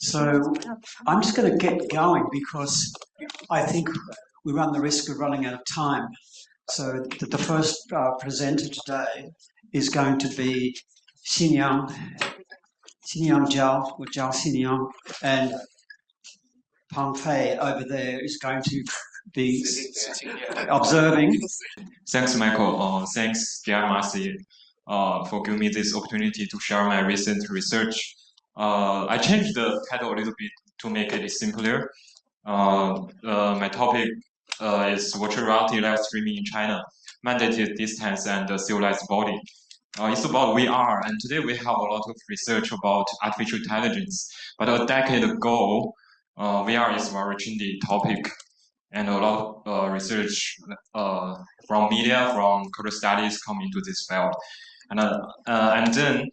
So I'm just going to get going because I think we run the risk of running out of time. So the first presenter today is going to be Xinyang Zhao, or Zhao Xinyang, and Pengfei over there is going to be observing. Thanks, Michael. Thanks, ADM+S, for giving me this opportunity to share my recent research. I changed the title a little bit to make it simpler. My topic is virtual reality live streaming in China, mandated distance and the civilized body. It's about VR, and today we have a lot of research about artificial intelligence. But a decade ago, VR is a very trendy topic, and a lot of research from media, from career studies come into this field. And then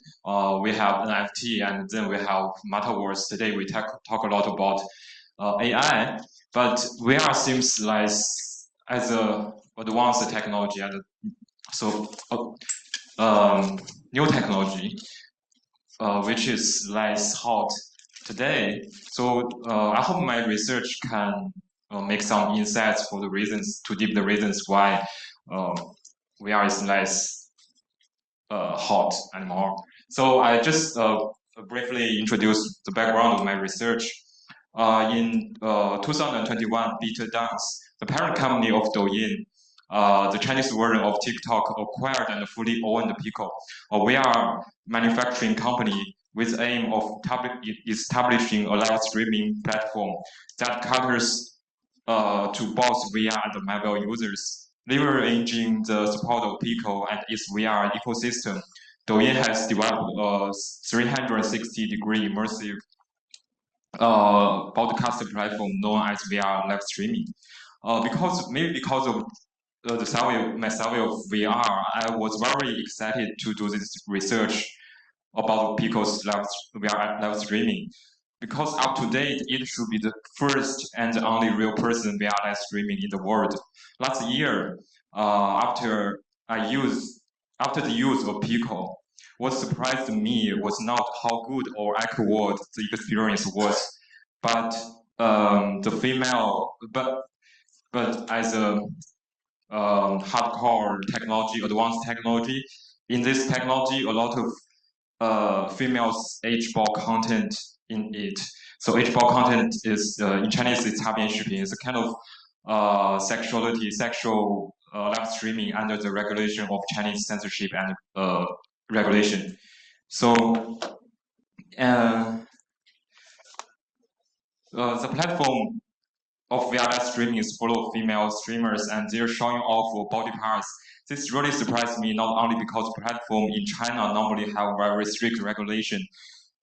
we have NFT, and then we have metaverse. Today we talk a lot about AI, but VR seems like as a advanced technology, and so new technology, which is less hot today. So I hope my research can make some insights for the reasons, to deep the reasons why VR is less hot anymore. So I just briefly introduce the background of my research. In 2021, ByteDance, the parent company of Douyin, the Chinese version of TikTok, acquired and fully owned Pico, a VR manufacturing company with the aim of establishing a live streaming platform that caters to both VR and mobile users. Leveraging the support of Pico and its VR ecosystem, Douyin has developed a 360-degree immersive broadcast platform known as VR live streaming. Because of my survey of VR, I was very excited to do this research about Pico's VR live streaming. Because up to date, it should be the first and the only real person VR live streaming in the world. Last year, after the use of Pico, what surprised me was not how good or accurate the experience was, but but as a hardcore technology, advanced technology. In this technology, a lot of females H-ball content in it. So H-ball content is in Chinese it's 插边视频. It's a kind of sexual live streaming under the regulation of Chinese censorship and regulation. So the platform of VR live streaming is full of female streamers and they're showing off body parts. This really surprised me, not only because platforms in China normally have very strict regulation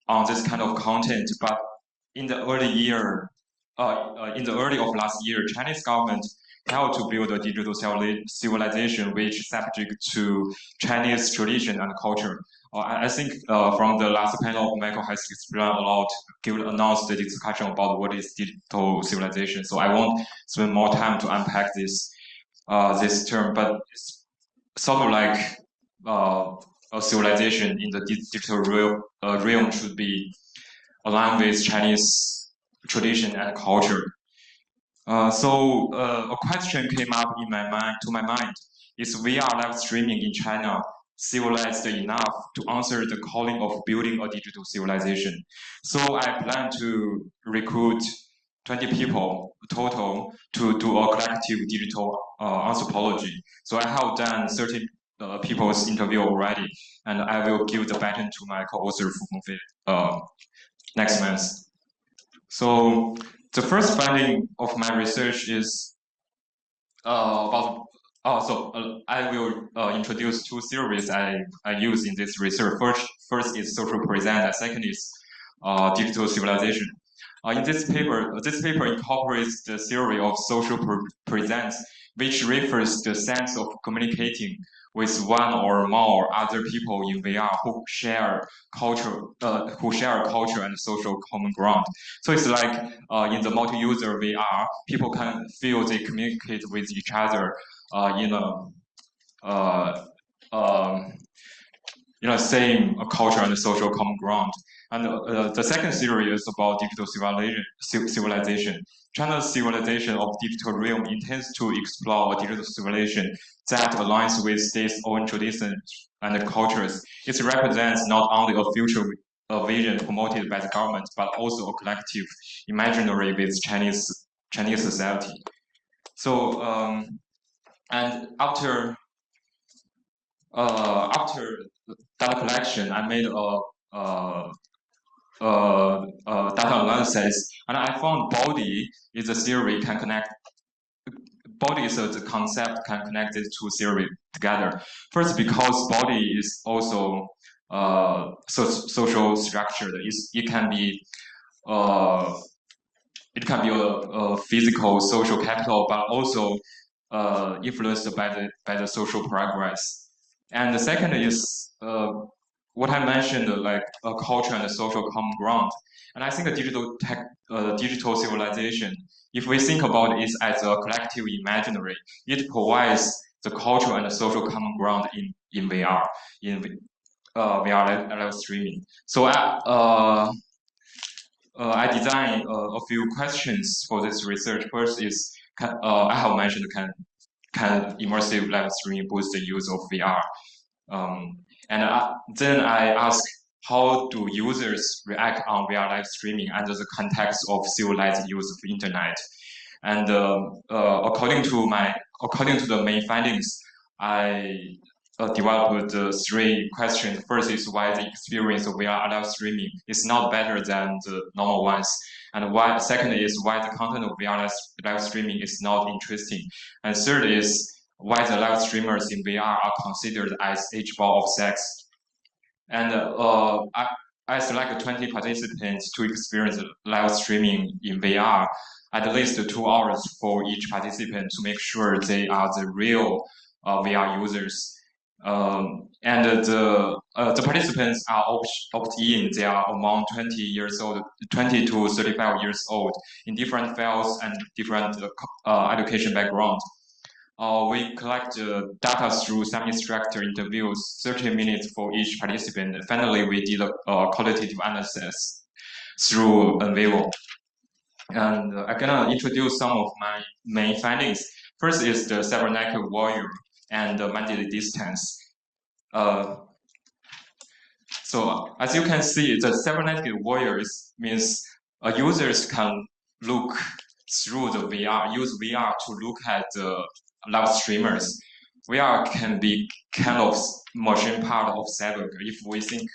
on this kind of content, but in the early of last year, Chinese government helped to build a digital civilization which is subject to Chinese tradition and culture. I think from the last panel, Michael has explained a lot, announced the discussion about what is digital civilization. So I won't spend more time to unpack this term, but it's sort of like a civilization in the digital realm should be aligned with Chinese tradition and culture. So a question came up to my mind: is VR live streaming in China civilized enough to answer the calling of building a digital civilization? So I plan to recruit 20 people total to do a collective digital anthropology. So I have done 30 people's interview already, and I will give the baton to my co-author Pengfei next month. So the first finding of my research is about. I will introduce two theories I use in this research. First is social present, and second is digital civilization. In this paper incorporates the theory of social presence, which refers to the sense of communicating with one or more other people in VR who share culture and social common ground. So it's like in the multi-user VR, people can feel they communicate with each other in same culture and social common ground. And the second theory is about digital civilization. China's civilization of digital realm intends to explore a digital civilization that aligns with state's own traditions and cultures. It represents not only a future vision promoted by the government, but also a collective imaginary with Chinese society. So, and after data collection, I made data analysis, and I found body is a theory can connect. Body is the concept can connect these two theory together. First, because body is also social structure. It can be a physical social capital, but also influenced by the social progress. And the second is what I mentioned, like a culture and a social common ground. And I think a digital civilization, if we think about it as a collective imaginary, it provides the cultural and the social common ground in VR, in VR live streaming. So I designed a few questions for this research. First is, I have mentioned, can immersive live streaming boost the use of VR? And then I ask, how do users react on VR live streaming under the context of civilized use of internet? And according to the main findings, I developed three questions. First is why the experience of VR live streaming is not better than the normal ones, and why. Second is why the content of VR live streaming is not interesting, and third is why the live streamers in VR are considered as H-ball of sex. And I select 20 participants to experience live streaming in VR, at least 2 hours for each participant to make sure they are the real VR users. And the participants are opt-in. They are among 20 to 35 years old, in different fields and different education background. We collect data through semi-structured interviews, 30 minutes for each participant. Finally, we did a qualitative analysis through Vivo. And I'm gonna introduce some of my main findings. First is the cybernetic warrior and the mandated distance. So as you can see, the cybernetic warriors means users can look through the VR, use VR to look at the live streamers. VR can be kind of machine part of cyber. If we think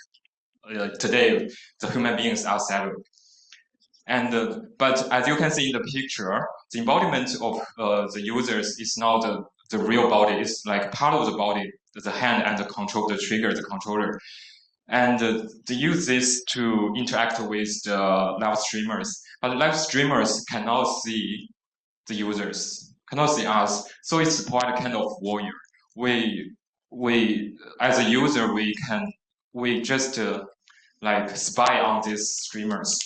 today the human beings are cyber. And but as you can see in the picture, the embodiment of the users is not the real body. It's like part of the body, the hand and the control, the trigger, the controller. And they use this to interact with the live streamers. But the live streamers cannot see the users, cannot see us. So it's quite a kind of warrior. We as a user, we just like spy on these streamers.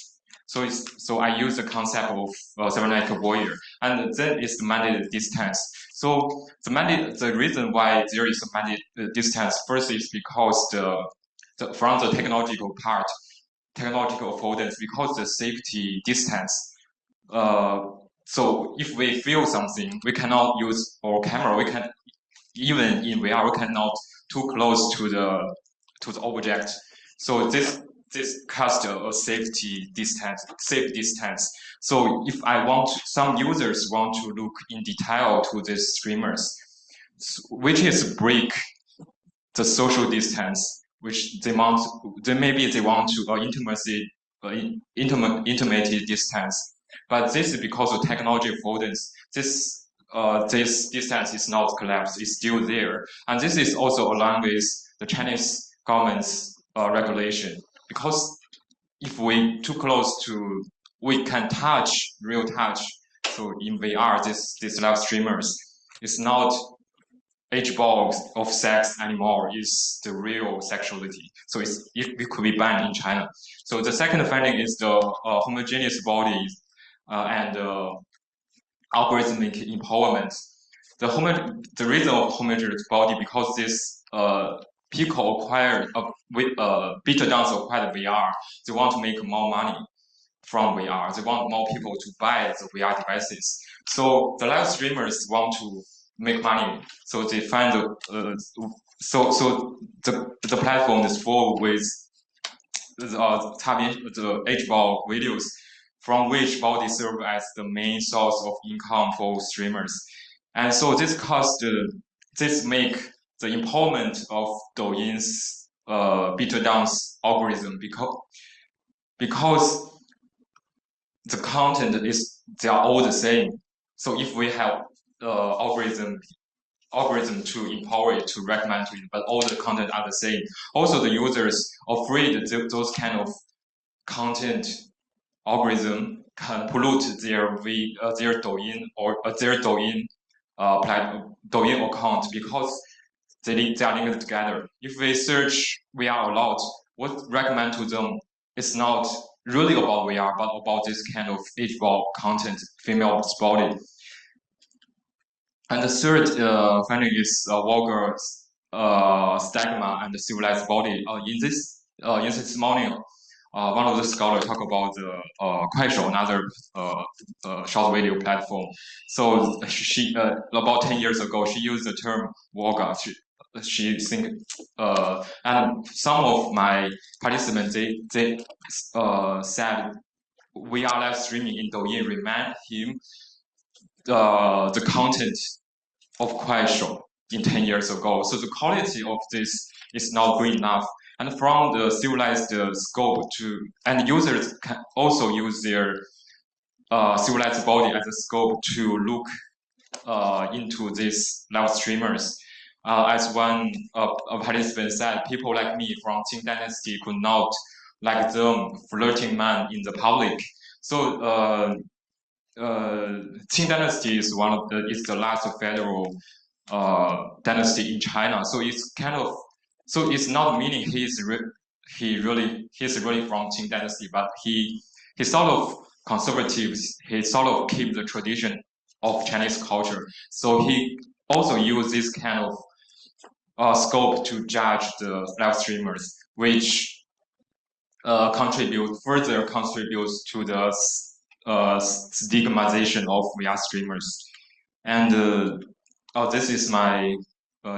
So I use the concept of cybernetic warrior, and then it's the mandated distance. So the reason why there is a mandated distance first is because from the technological affordance, because the safety distance. So if we feel something, we cannot use our camera. We can even in VR, we cannot too close to the object. So this casts a safety distance, safe distance. So if some users want to look in detail to these streamers, which is break the social distance, which they want to intimate distance. But this is because of technology affordances. This distance is not collapsed; it's still there, and this is also aligned with the Chinese government's regulation. Because if we too close to, we can touch, real touch. So in VR, these live streamers, it's not H-ball of sex anymore. It's the real sexuality. So it could be banned in China. So the second finding is the homogeneous bodies and algorithmic empowerment. The reason of homogeneous body because this people acquired beta downs acquired VR. They want to make more money from VR. They want more people to buy the VR devices. So the live streamers want to make money. So they find the platform is full with the HBAL videos, from which body serve as the main source of income for streamers. And so this make the empowerment of Douyin's beta downs algorithm because the content they are all the same. So if we have algorithm to empower it, to recommend to it, but all the content are the same. Also, the users afraid that those kind of content algorithm can pollute their Douyin or their Douyin account because they are linked together. If we search VR a lot, what recommend to them is not really about VR, but about this kind of age-ball content, female body. And the third finding is vulgar stigma and the civilized body. In this morning, one of the scholars talk about the Kuaishou, another short video platform. So she about 10 years ago, she used the term vulgar. She think, and some of my participants they said we are live streaming in Douyin remind him the content of Kuaishou in 10 years ago. So the quality of this is not good enough. And from the civilized scope and users can also use their civilized body as a scope to look into these live streamers. As one participant said, people like me from Qing Dynasty could not like them flirting man in the public. So Qing Dynasty is is the last federal dynasty in China. So it's it's not meaning he's really from Qing Dynasty, but he sort of conservative. He sort of keep the tradition of Chinese culture. So he also use this kind of scope to judge the live streamers, which further contributes to the stigmatization of VR streamers. And this is my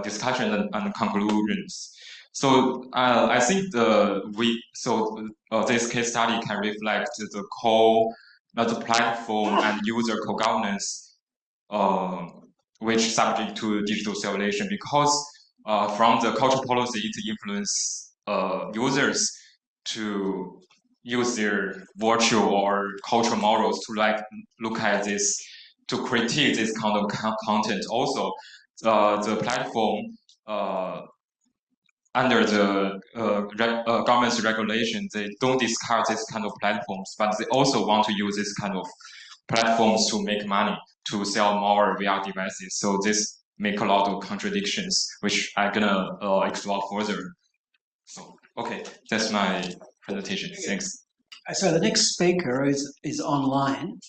discussion and conclusions. So I think this case study can reflect the platform and user co-governance, which subject to digital civilization, because from the cultural policy it influence users to use their virtual or cultural models to look at this, to critique this kind of content. Also, the platform under the government's regulation, they don't discard this kind of platforms, but they also want to use this kind of platforms to make money, to sell more VR devices. So this make a lot of contradictions, which I'm gonna explore further. So okay, that's my presentation. Thanks. So the next speaker is online.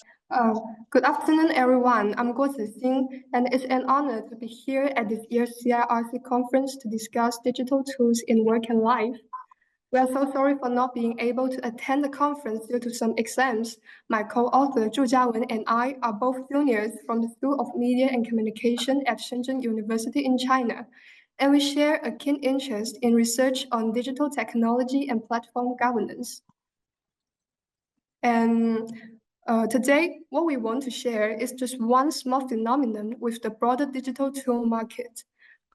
Good afternoon, everyone. I'm Guo Zixin, and it's an honor to be here at this year's CIRC conference to discuss digital tools in work and life. We are so sorry for not being able to attend the conference due to some exams. My co-author Jiawen and I are both juniors from the School of Media and Communication at Shenzhen University in China, and we share a keen interest in research on digital technology and platform governance. And today, what we want to share is just one small phenomenon with the broader digital tool market.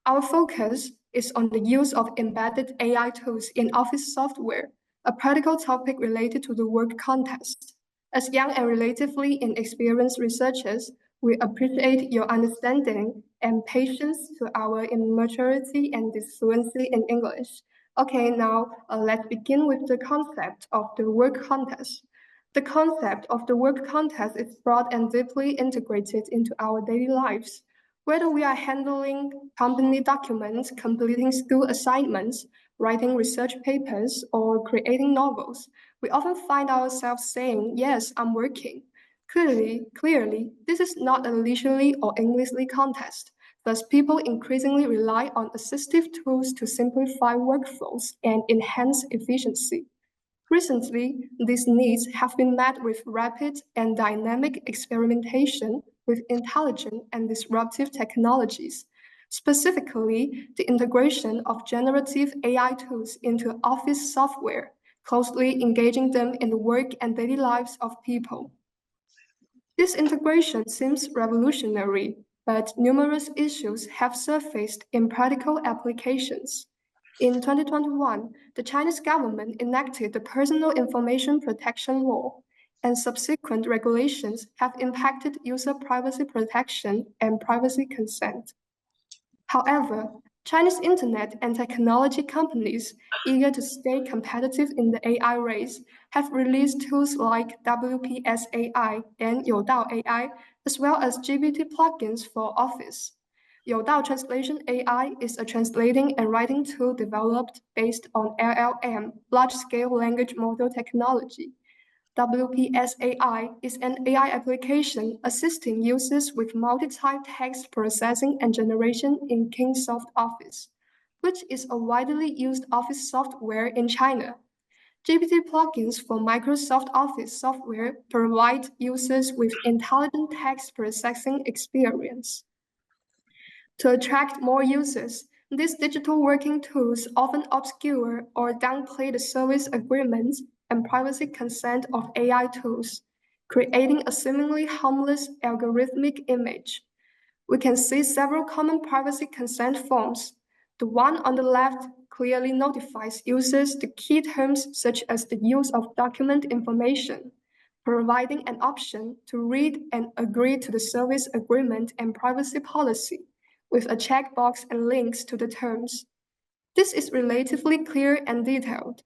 Our focus is on the use of embedded AI tools in office software, a practical topic related to the work context. As young and relatively inexperienced researchers, we appreciate your understanding and patience to our immaturity and disfluency in English. Okay, now let's begin with the concept of the work context. The concept of the work context is broad and deeply integrated into our daily lives. Whether we are handling company documents, completing school assignments, writing research papers, or creating novels, we often find ourselves saying, yes, I'm working. Clearly, this is not a leisurely or aimlessly context. Thus, people increasingly rely on assistive tools to simplify workflows and enhance efficiency. Recently, these needs have been met with rapid and dynamic experimentation with intelligent and disruptive technologies, specifically the integration of generative AI tools into office software, closely engaging them in the work and daily lives of people. This integration seems revolutionary, but numerous issues have surfaced in practical applications. In 2021, the Chinese government enacted the Personal Information Protection Law, and subsequent regulations have impacted user privacy protection and privacy consent. However, China's internet and technology companies, eager to stay competitive in the AI race, have released tools like WPS AI and Youdao AI, as well as GPT plugins for Office. Youdao Translation AI is a translating and writing tool developed based on LLM, large-scale language model technology. WPS AI is an AI application assisting users with multi-type text processing and generation in Kingsoft Office, which is a widely used office software in China. GPT plugins for Microsoft Office software provide users with intelligent text processing experience. To attract more users, these digital working tools often obscure or downplay the service agreements and privacy consent of AI tools, creating a seemingly harmless algorithmic image. We can see several common privacy consent forms. The one on the left clearly notifies users the key terms such as the use of document information, providing an option to read and agree to the service agreement and privacy policy, with a checkbox and links to the terms. This is relatively clear and detailed,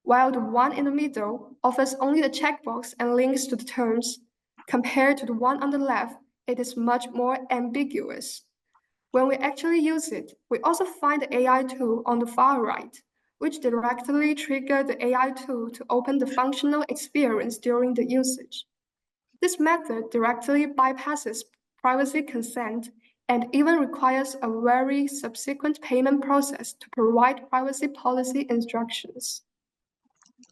while the one in the middle offers only the checkbox and links to the terms. Compared to the one on the left, it is much more ambiguous. When we actually use it, we also find the AI tool on the far right, which directly triggers the AI tool to open the functional experience during the usage. This method directly bypasses privacy consent and even requires a very subsequent payment process to provide privacy policy instructions.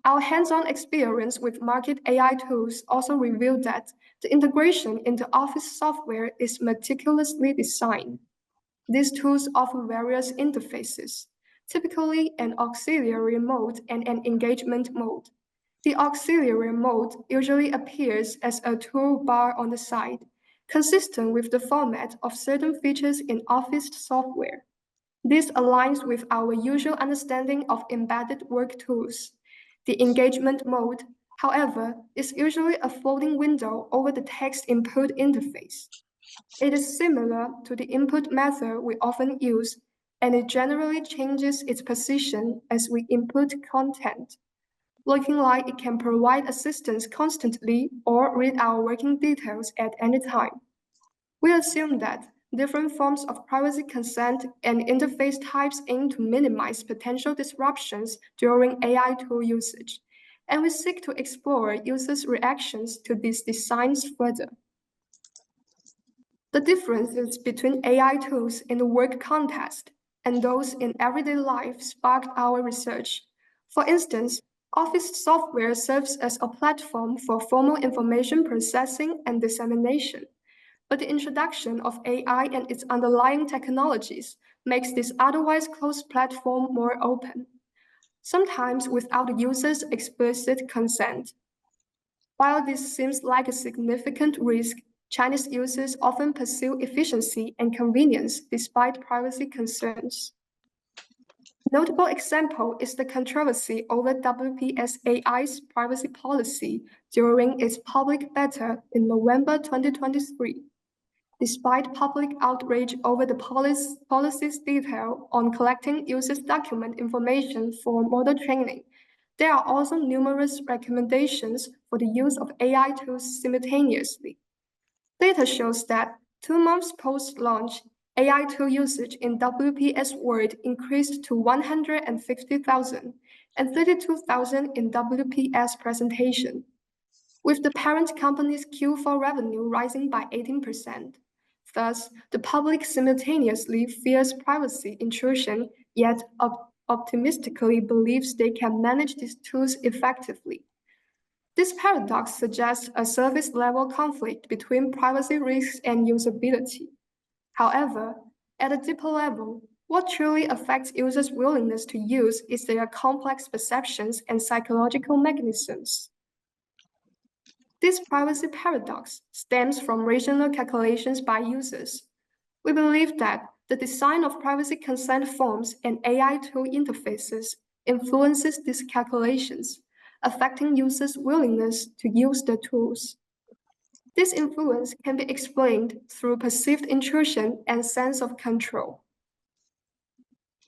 Our hands-on experience with market AI tools also revealed that the integration into Office software is meticulously designed. These tools offer various interfaces, typically an auxiliary mode and an engagement mode. The auxiliary mode usually appears as a toolbar on the side, consistent with the format of certain features in Office software. This aligns with our usual understanding of embedded work tools. The engagement mode, however, is usually a folding window over the text input interface. It is similar to the input method we often use, and it generally changes its position as we input content, looking like it can provide assistance constantly or read our working details at any time. We assume that different forms of privacy consent and interface types aim to minimize potential disruptions during AI tool usage, and we seek to explore users' reactions to these designs further. The differences between AI tools in the work context and those in everyday life sparked our research. For instance, Office software serves as a platform for formal information processing and dissemination, but the introduction of AI and its underlying technologies makes this otherwise closed platform more open, sometimes without the user's explicit consent. While this seems like a significant risk, Chinese users often pursue efficiency and convenience despite privacy concerns. A notable example is the controversy over WPS AI's privacy policy during its public beta in November 2023. Despite public outrage over the policy's detail on collecting users' document information for model training, there are also numerous recommendations for the use of AI tools simultaneously. Data shows that 2 months post-launch, AI tool usage in WPS World increased to 150,000 and 32,000 in WPS presentation, with the parent company's Q4 revenue rising by 18%. Thus, the public simultaneously fears privacy intrusion, yet optimistically believes they can manage these tools effectively. This paradox suggests a service-level conflict between privacy risks and usability. However, at a deeper level, what truly affects users' willingness to use is their complex perceptions and psychological mechanisms. This privacy paradox stems from rational calculations by users. We believe that the design of privacy consent forms and AI tool interfaces influences these calculations, affecting users' willingness to use the tools. This influence can be explained through perceived intrusion and sense of control.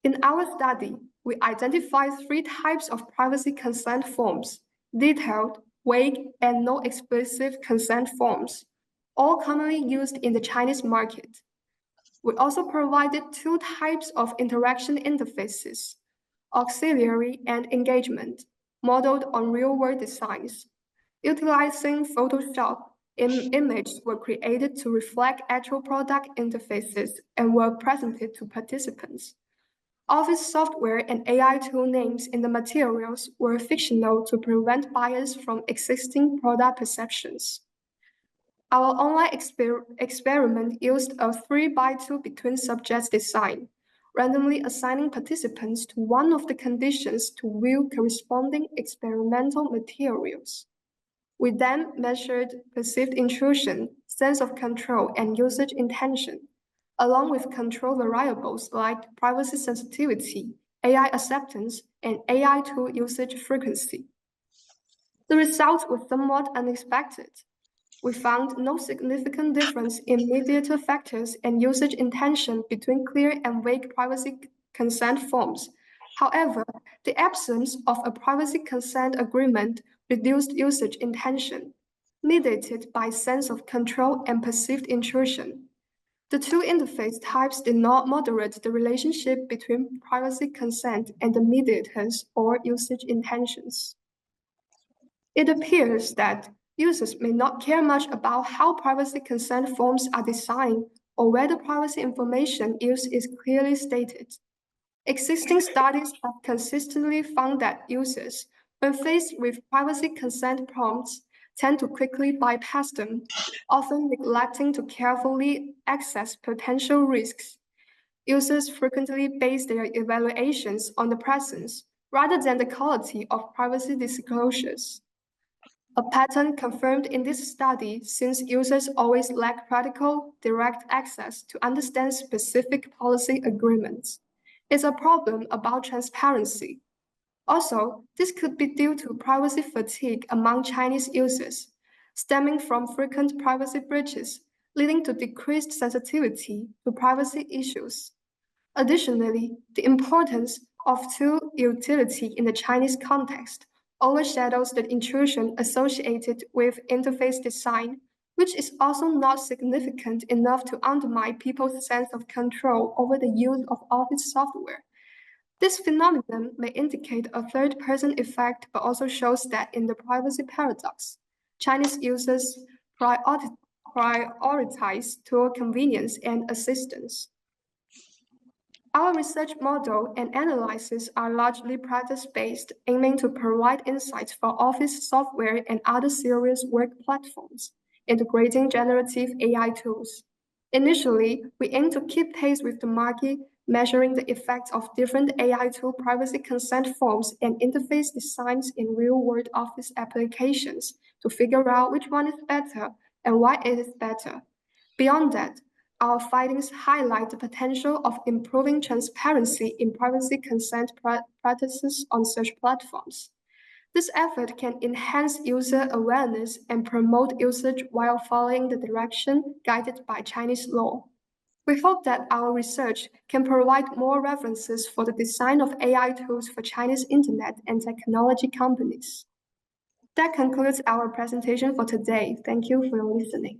In our study, we identified 3 types of privacy consent forms: detailed, vague, and no explicit consent forms, all commonly used in the Chinese market. We also provided 2 types of interaction interfaces: auxiliary and engagement, modeled on real-world designs. Utilizing Photoshop, images were created to reflect actual product interfaces and were presented to participants. Office software and AI tool names in the materials were fictional to prevent bias from existing product perceptions. Our online experiment used a 3x2 between subjects design, randomly assigning participants to one of the conditions to view corresponding experimental materials. We then measured perceived intrusion, sense of control, and usage intention, along with control variables like privacy sensitivity, AI acceptance, and AI tool usage frequency. The results were somewhat unexpected. We found no significant difference in mediator factors and usage intention between clear and vague privacy consent forms. However, the absence of a privacy consent agreement reduced usage intention, mediated by sense of control and perceived intrusion. The 2 interface types did not moderate the relationship between privacy consent and the mediators or usage intentions. It appears that users may not care much about how privacy consent forms are designed or whether privacy information used is clearly stated. Existing studies have consistently found that users, when faced with privacy consent prompts, tend to quickly bypass them, often neglecting to carefully assess potential risks. Users frequently base their evaluations on the presence rather than the quality of privacy disclosures. A pattern confirmed in this study, since users always lack practical, direct access to understand specific policy agreements, is a problem about transparency. Also, this could be due to privacy fatigue among Chinese users, stemming from frequent privacy breaches, leading to decreased sensitivity to privacy issues. Additionally, the importance of tool utility in the Chinese context overshadows the intrusion associated with interface design, which is also not significant enough to undermine people's sense of control over the use of office software. This phenomenon may indicate a third-person effect, but also shows that in the privacy paradox, Chinese users prioritize tool convenience and assistance. Our research model and analysis are largely practice-based, aiming to provide insights for office software and other serious work platforms, integrating generative AI tools. Initially, we aim to keep pace with the market, measuring the effects of different AI tool privacy consent forms and interface designs in real-world office applications to figure out which one is better and why it is better. Beyond that, our findings highlight the potential of improving transparency in privacy consent practices on such platforms. This effort can enhance user awareness and promote usage while following the direction guided by Chinese law. We hope that our research can provide more references for the design of AI tools for Chinese internet and technology companies. That concludes our presentation for today. Thank you for listening.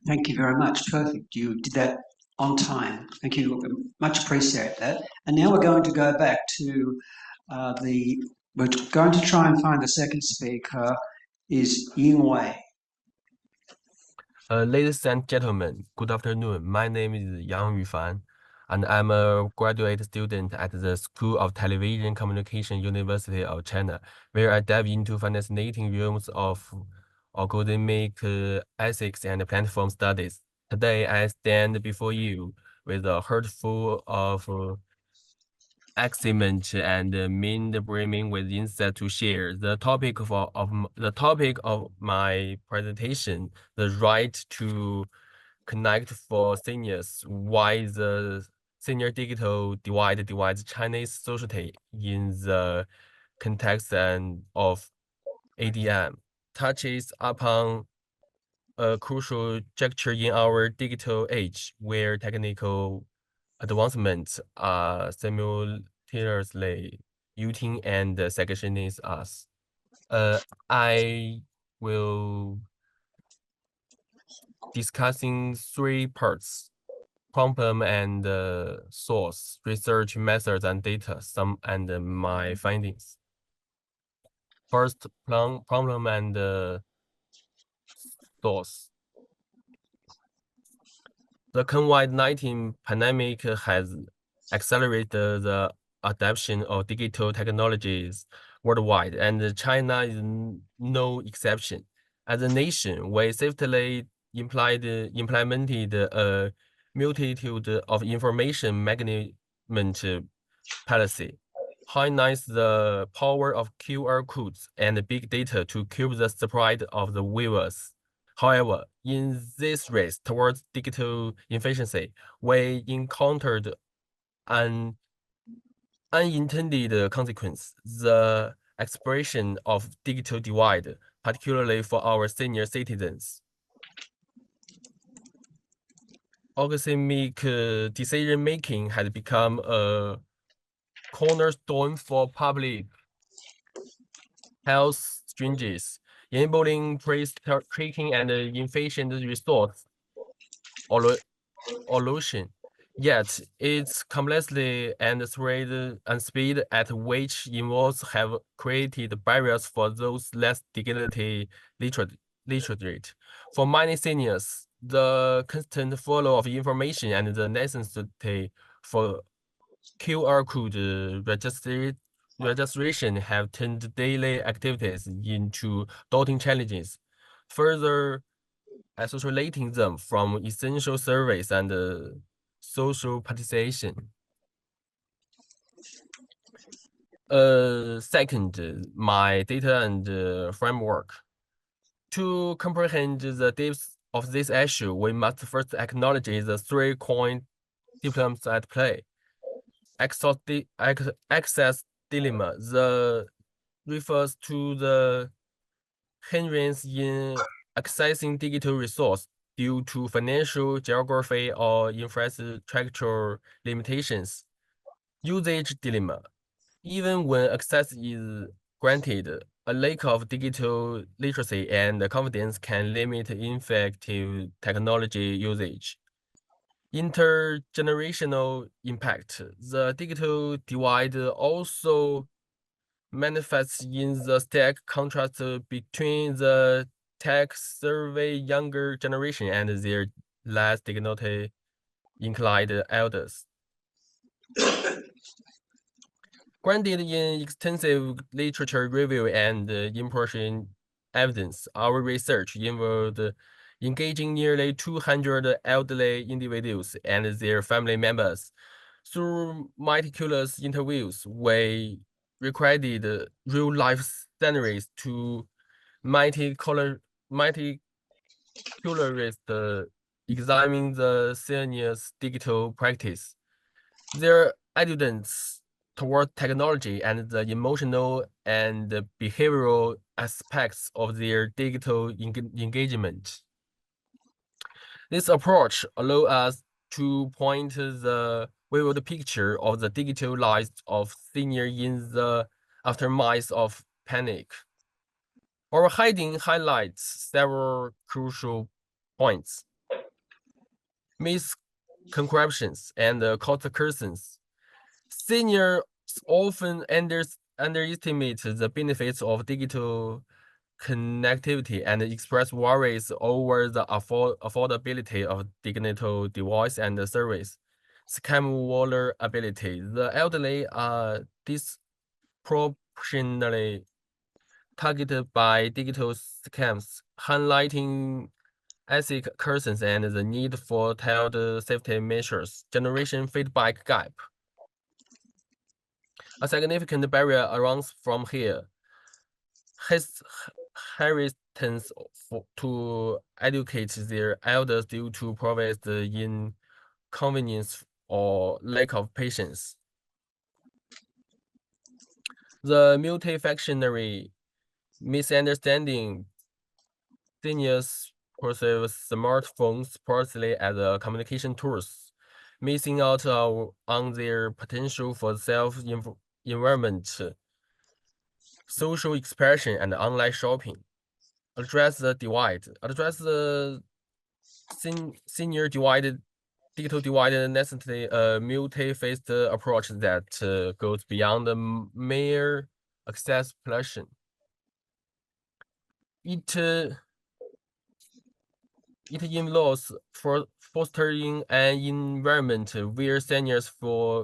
Thank you very much. Perfect. You did that on time. Thank you. Much appreciate that. And now we're going to go back to we're going to try and find the second speaker is Yingwei. Ladies and gentlemen, good afternoon. My name is Yufan, and I'm a graduate student at the School of Television Communication University of China, where I dive into fascinating realms of algorithmic ethics and platform studies. Today, I stand before you with a heart full of excitement and mind brimming with insight to share. The topic of my presentation, the right to connect for seniors, why the senior digital divide divides Chinese society in the context of ADM, touches upon a crucial juncture in our digital age where technical advancements are simultaneously uniting and sectioning us. I will discussing three parts: problem and source, research methods and data, some and my findings. First, problem and source. The COVID-19 pandemic has accelerated the adoption of digital technologies worldwide, and China is no exception. As a nation, we safely implemented a multitude of information management policy, harness the power of QR codes and big data to curb the spread of the virus. However, in this race towards digital efficiency, we encountered an unintended consequence: the expression of digital divide, particularly for our senior citizens. Algorithmic decision-making has become a cornerstone for public health strategies, enabling tracking and efficient resource allocation. Yet, its complexity and speed at which involves have created barriers for those less digitally literate. For many seniors, the constant flow of information and the necessity for QR code registration have turned daily activities into daunting challenges, further isolating them from essential service and social participation. Second, my data and framework. To comprehend the depth of this issue, we must first acknowledge the three coin dilemmas at play. Access dilemma refers to the hindrance in accessing digital resource due to financial, geography, or infrastructure limitations. Usage dilemma. Even when access is granted, a lack of digital literacy and confidence can limit effective technology usage. Intergenerational impact. The digital divide also manifests in the stark contrast between the tech-savvy younger generation and their less digitally inclined elders. Grounded in extensive literature review and in-person evidence, our research involved engaging nearly 200 elderly individuals and their family members. Through meticulous interviews, we recorded real-life scenarios to meticulously examine the seniors' digital practice. Their attitudes toward technology and the emotional and behavioral aspects of their digital engagement. This approach allows us to point the vivid picture of the digital lives of seniors in the aftermath of panic. Our heading highlights several crucial points: misconceptions and consequences. Seniors often underestimate the benefits of digital connectivity and express worries over the affordability of digital device and service. Scam vulnerability. The elderly are disproportionately targeted by digital scams, highlighting ethic concerns and the need for tailored safety measures. Generation feedback gap. A significant barrier arises from here. His hesitance to educate their elders due to perceived inconvenience or lack of patience. The multifactorial misunderstanding. Seniors perceive smartphones partly as communication tools, missing out on their potential for self-environment, social expression, and online shopping. Address the divide. Address the senior divided digital divide necessarily a multi-faced approach that goes beyond the mere access pollution. It involves fostering an environment where seniors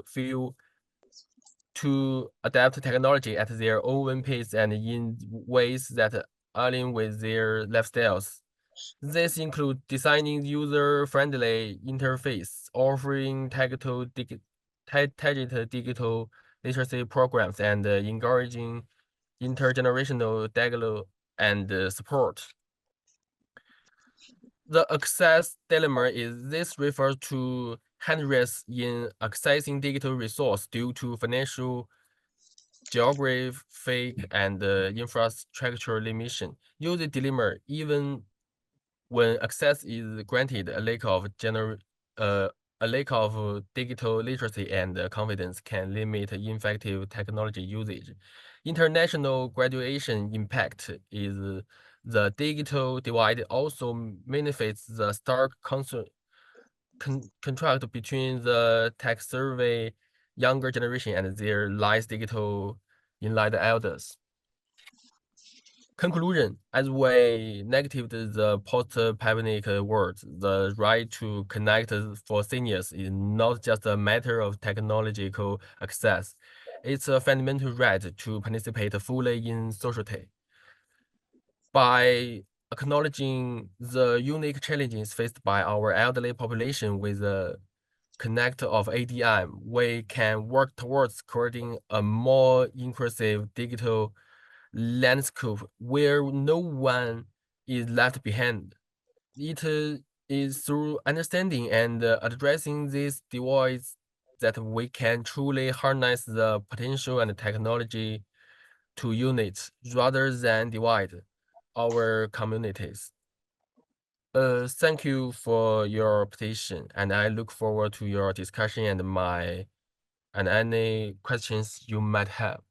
feel to adapt technology at their own pace and in ways that align with their lifestyles. This includes designing user-friendly interface, offering targeted digital literacy programs, and encouraging intergenerational dialogue and support. The access dilemma is this refers to hindrance in accessing digital resource due to financial, geographic, and infrastructure limitation. User dilemma, even when access is granted, a lack of digital literacy and confidence can limit effective technology usage. International graduation impact is the digital divide also manifests the stark contrast between the tech-savvy younger generation and their less digital enlightened elders. Conclusion: as we negative the post-pandemic world, the right to connect for seniors is not just a matter of technological access. It's a fundamental right to participate fully in society. By acknowledging the unique challenges faced by our elderly population with the connect of ADM, we can work towards creating a more inclusive digital landscape where no one is left behind. It is through understanding and addressing these divides that we can truly harness the potential and technology to unite rather than divide our communities. Thank you for your petition, and I look forward to your discussion and any questions you might have.